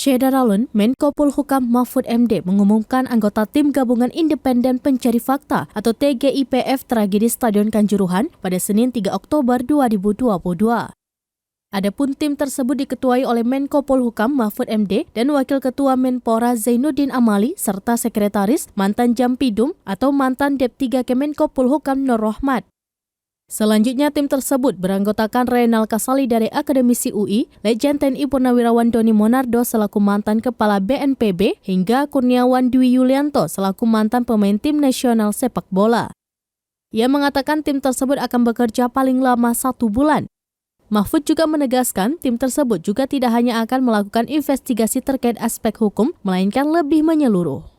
Syederalun, Menko Polhukam Mahfud MD mengumumkan anggota Tim Gabungan Independen Pencari Fakta atau TGIPF tragedi Stadion Kanjuruhan pada Senin 3 Oktober 2022. Adapun tim tersebut diketuai oleh Menko Polhukam Mahfud MD dan Wakil Ketua Menpora Zainuddin Amali serta Sekretaris mantan Jampidum atau mantan Dep 3 Kemenko Polhukam Nur Rohmat. Selanjutnya tim tersebut beranggotakan Reynal Kasali dari Akademisi UI, Letjen TNI Purnawirawan Doni Monardo selaku mantan Kepala BNPB, hingga Kurniawan Dwi Yulianto selaku mantan pemain tim nasional sepak bola. Ia mengatakan tim tersebut akan bekerja paling lama 1 bulan. Mahfud juga menegaskan tim tersebut juga tidak hanya akan melakukan investigasi terkait aspek hukum, melainkan lebih menyeluruh.